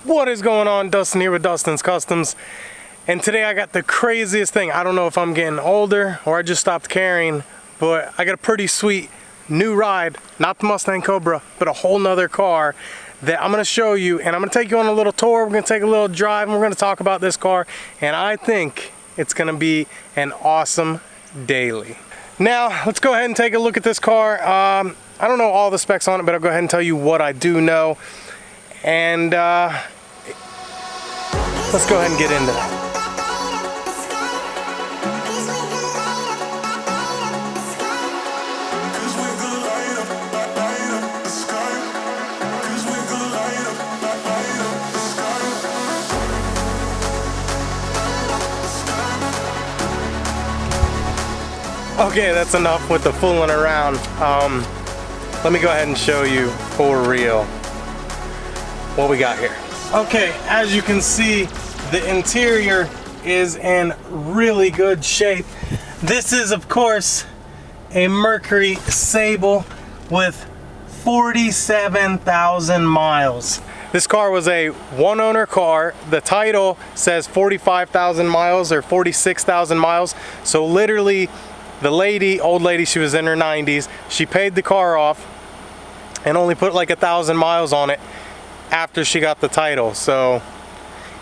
What is going on? Dustin here with Dustin's Customs, and today I got the craziest thing. I don't know if I'm getting older or I just stopped caring, but I got a pretty sweet new ride, not the Mustang Cobra, but a whole nother car that I'm going to show you, and I'm going to take you on a little tour. We're going to take a little drive and we're going to talk about this car, and I think it's going to be an awesome daily. Now let's go ahead and take a look at this car. I don't know all the specs on it, but I'll go ahead and tell you what I do know, and let's go ahead and get into that. Okay, that's enough with the fooling around. Let me go ahead and show you for real what we got here. Okay, as you can see, the interior is in really good shape. This is, of course, a Mercury Sable with 47,000 miles. This car was a one-owner car. The title says 45,000 miles or 46,000 miles. So literally, the lady, old lady, she was in her 90s. She paid the car off and only put like 1,000 miles on it after she got the title. So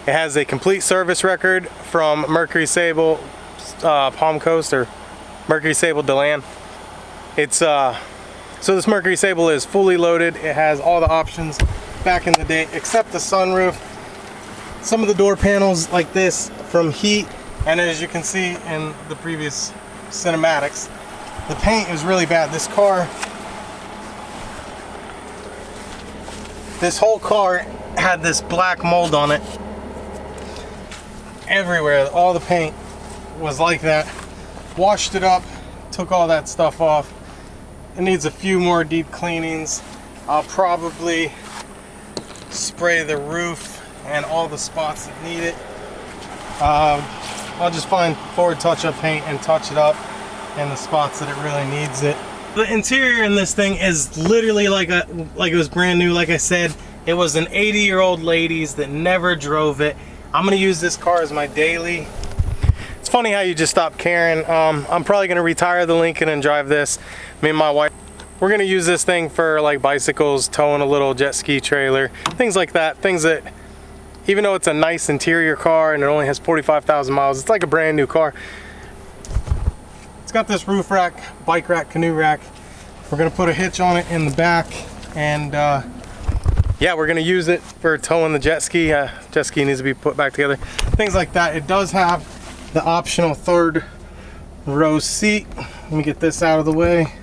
it has a complete service record from Mercury Sable Palm Coast, or Mercury Sable DeLand. It's so this Mercury Sable is fully loaded. It has all the options back in the day except the sunroof. Some of the door panels like this from heat, and as you can see in the previous cinematics, the paint is really bad. This car, this whole car had this black mold on it everywhere. All the paint was like that. Washed it up, took all that stuff off. It needs a few more deep cleanings. I'll probably spray the roof and all the spots that need it. I'll just find Ford touch-up paint and touch it up in the spots that it really needs it. The interior in this thing is literally like it was brand new. Like I said, it was an 80-year-old lady's that never drove it. I'm gonna use this car as my daily. It's funny how you just stop caring. I'm probably gonna retire the Lincoln and drive this. Me and my wife, we're gonna use this thing for like bicycles, towing a little jet ski trailer, things like that. Things that, even though it's a nice interior car and it only has 45,000 miles, it's like a brand new car. It's got this roof rack, bike rack, canoe rack. We're gonna put a hitch on it in the back, and yeah, we're gonna use it for towing the jet ski. Jet ski needs to be put back together. Things like that. It does have the optional third row seat. Let me get this out of the way.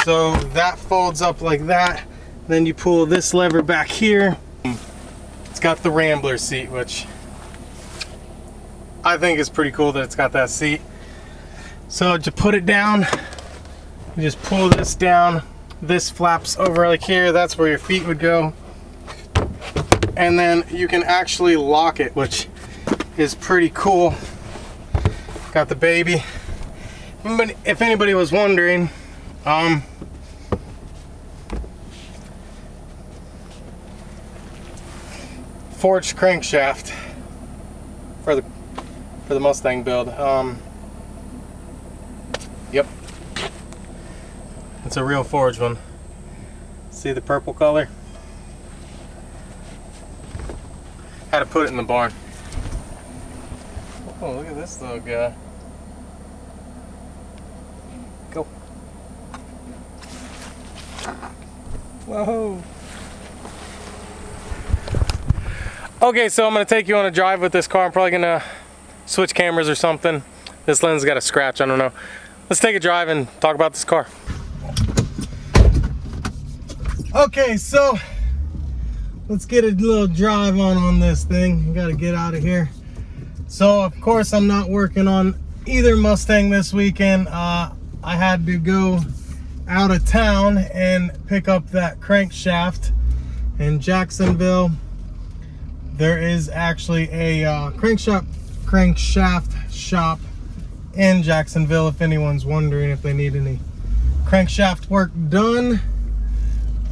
So that folds up like that. Then you pull this lever back here. It's got the Rambler seat, which I think is pretty cool that it's got that seat. So to put it down, you just pull this down. This flaps over like here. That's where your feet would go. And then you can actually lock it, which is pretty cool. Got the baby. If anybody was wondering, forged crankshaft for the Mustang build. Yep, it's a real forged one. See the purple color? Had to put it in the barn. Oh, look at this little guy. Go. Whoa. Okay, so I'm gonna take you on a drive with this car. I'm probably gonna switch cameras or something. This lens got a scratch, I don't know. Let's take a drive and talk about this car. Okay, so let's get a little drive on this thing. I gotta get out of here. So of course I'm not working on either Mustang this weekend. I had to go out of town and pick up that crankshaft in Jacksonville. There is actually a crankshaft shop in Jacksonville, if anyone's wondering if they need any crankshaft work done.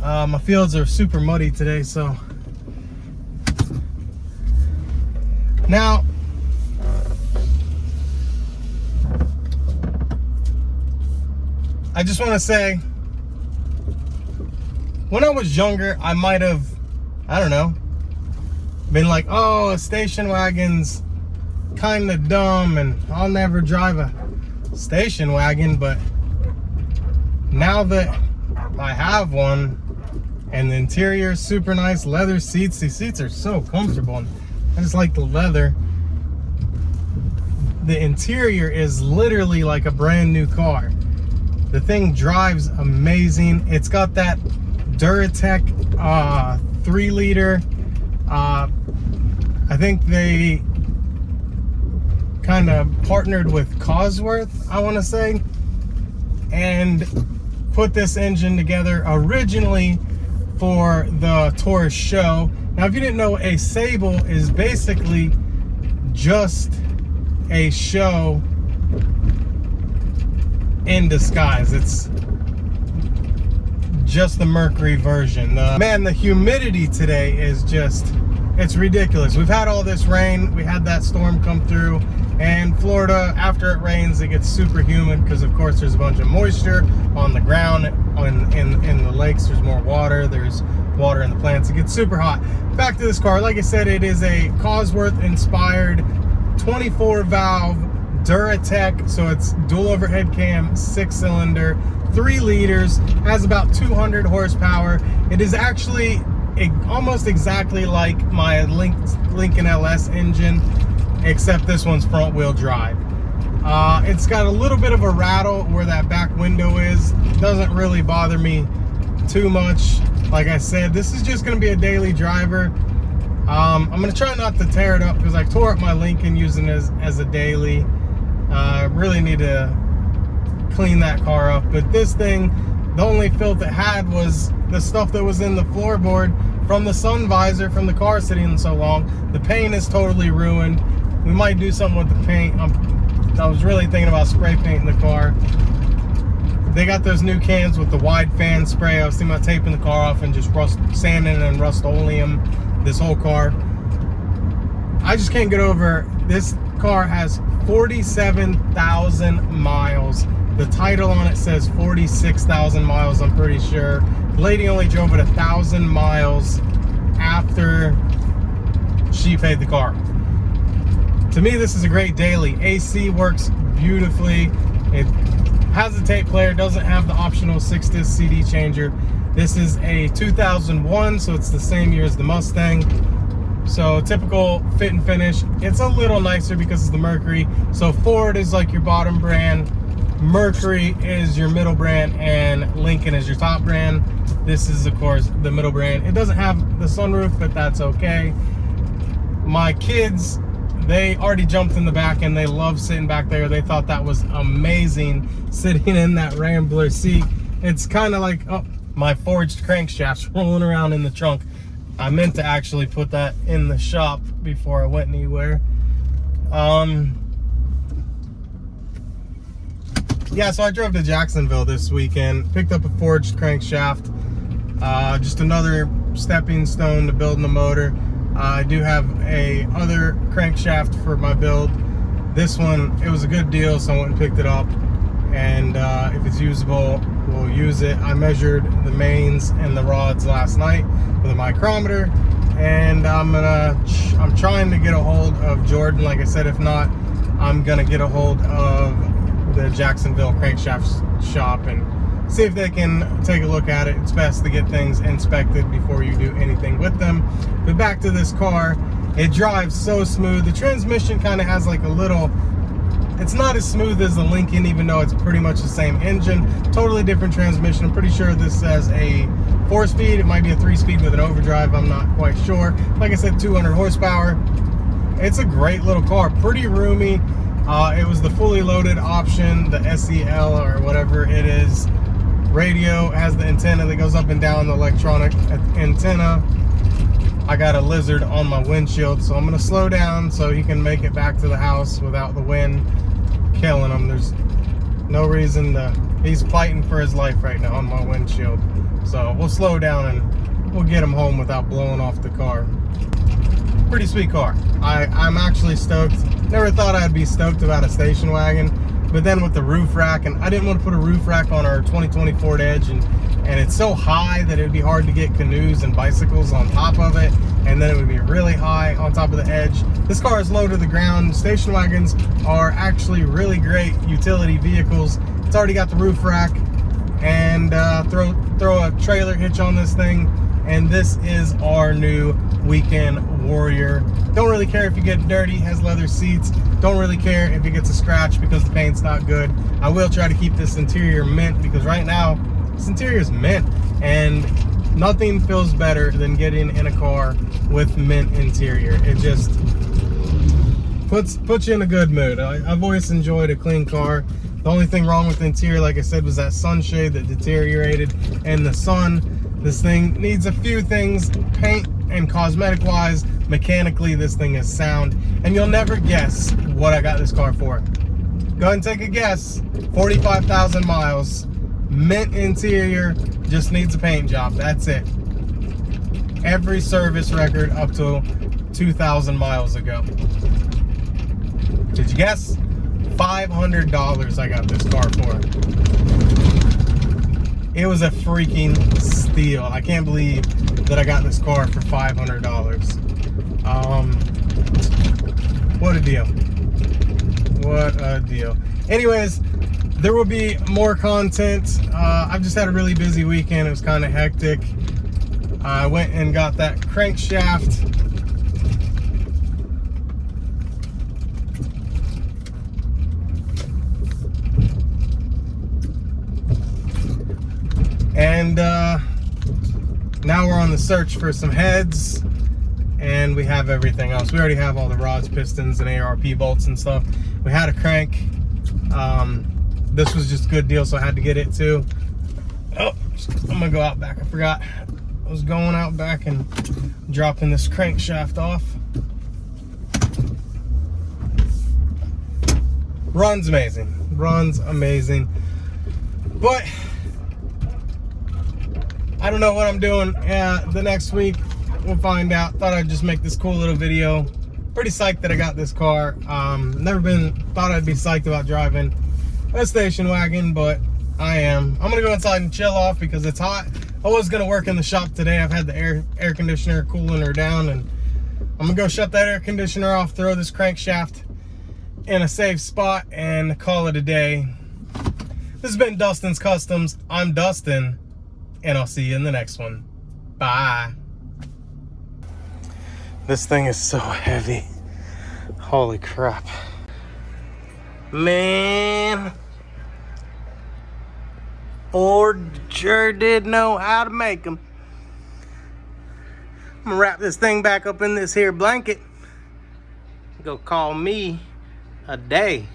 My fields are super muddy today, so Now, I just want to say, when I was younger, I might have, I don't know, been like, oh, a station wagon's kind of dumb and I'll never drive a station wagon. But now that I have one and the interior is super nice, leather seats, these seats are so comfortable. And I just like the leather. The interior is literally like a brand new car. The thing drives amazing. It's got that Duratec 3-liter. I think they kind of partnered with Cosworth, I want to say, and put this engine together originally for the Taurus show. Now, if you didn't know, a Sable is basically just a show in disguise. It's just the Mercury version. Man, the humidity today is just, it's ridiculous. We've had all this rain, we had that storm come through, and Florida, after it rains, it gets super humid because of course there's a bunch of moisture on the ground, in the lakes there's more water, there's water in the plants, it gets super hot. Back to this car, like I said, it is a Cosworth inspired 24 valve Duratec, so it's dual overhead cam, 6-cylinder, 3 liters, has about 200 horsepower. It is actually almost exactly like my Lincoln LS engine, except this one's front wheel drive. It's got a little bit of a rattle where that back window is. It doesn't really bother me too much. Like I said, this is just going to be a daily driver. I'm going to try not to tear it up because I tore up my Lincoln using it as a daily. I really need to clean that car up. But this thing, the only filth it had was the stuff that was in the floorboard from the sun visor from the car sitting so long. The paint is totally ruined. We might do something with the paint. I was really thinking about spray painting the car. They got those new cans with the wide fan spray. I was thinking about taping the car off and just sanding and Rust-Oleum this whole car. I just can't get over, this car has 47,000 miles. The title on it says 46,000 miles, I'm pretty sure. The lady only drove it 1,000 miles after she paid the car. To me, this is a great daily. AC works beautifully. It has a tape player, doesn't have the optional 6-disc CD changer. This is a 2001, so it's the same year as the Mustang. So typical fit and finish. It's a little nicer because it's the Mercury. So Ford is like your bottom brand, Mercury is your middle brand, and Lincoln is your top brand. This is of course the middle brand. It doesn't have the sunroof, but that's okay. My kids, they already jumped in the back and they love sitting back there. They thought that was amazing, sitting in that Rambler seat. It's kind of like, oh, my forged crankshaft's rolling around in the trunk. I meant to actually put that in the shop before I went anywhere. Yeah, so I drove to Jacksonville this weekend, picked up a forged crankshaft, just another stepping stone to building a motor. I do have a other crankshaft for my build. This one, it was a good deal, so I went and picked it up. And if it's usable, we'll use it. I measured the mains and the rods last night with a micrometer, and I'm trying to get a hold of Jordan. Like I said, if not, I'm gonna get a hold of the Jacksonville crankshaft shop and see if they can take a look at it. It's best to get things inspected before you do anything with them. But back to this car, it drives so smooth. The transmission kind of has like a little, it's not as smooth as the Lincoln, even though it's pretty much the same engine. Totally different transmission. I'm pretty sure this has a 4-speed. It might be a 3-speed with an overdrive. I'm not quite sure. Like I said, 200 horsepower. It's a great little car. Pretty roomy. It was the fully loaded option, the SEL or whatever it is. Radio has the antenna that goes up and down, the electronic antenna. I got a lizard on my windshield, so I'm gonna slow down so he can make it back to the house without the wind killing him. There's no reason to, he's fighting for his life right now on my windshield. So we'll slow down and we'll get him home without blowing off the car. pretty sweet car. I'm actually stoked. Never thought I'd be stoked about a station wagon, but then with the roof rack, and I didn't want to put a roof rack on our 2020 Ford Edge, and it's so high that it'd be hard to get canoes and bicycles on top of it, and then it would be really high on top of the Edge. This car is low to the ground. Station wagons are actually really great utility vehicles. It's already got the roof rack, and throw a trailer hitch on this thing, and this is our new Weekend Warrior. Don't really care if you get dirty, has leather seats. Don't really care if it gets a scratch because the paint's not good. I will try to keep this interior mint, because right now this interior is mint, and nothing feels better than getting in a car with mint interior. It just puts you in a good mood. I've always enjoyed a clean car. The only thing wrong with the interior, like I said, was that sunshade that deteriorated in the sun. This thing needs a few things, paint and cosmetic wise. Mechanically, this thing is sound, and you'll never guess what I got this car for. Go ahead and take a guess. 45,000 miles, mint interior, just needs a paint job. That's it. Every service record up to 2,000 miles ago. Did you guess? $500 I got this car for. It was a freaking steal. I can't believe that I got this car for $500. What a deal. What a deal. Anyways, there will be more content. I've just had a really busy weekend. It was kind of hectic. I went and got that crankshaft. And now we're on the search for some heads, and we have everything else. We already have all the rods, pistons, and ARP bolts and stuff. We had a crank. This was just a good deal, so I had to get it too. Oh, I'm gonna go out back. I forgot. I was going out back and dropping this crankshaft off. Runs amazing. Runs amazing. But I don't know what I'm doing the next week. We'll find out. Thought I'd just make this cool little video. Pretty psyched that I got this car. Thought I'd be psyched about driving a station wagon, but I am. I'm gonna go inside and chill off because it's hot. I was gonna work in the shop today. I've had the air conditioner cooling her down, and I'm gonna go shut that air conditioner off, throw this crankshaft in a safe spot, and call it a day. This has been Dustin's Customs. I'm Dustin, and I'll see you in the next one. Bye. This thing is so heavy. Holy crap. Man. Ford sure did know how to make them. I'm gonna wrap this thing back up in this here blanket. Go call me a day.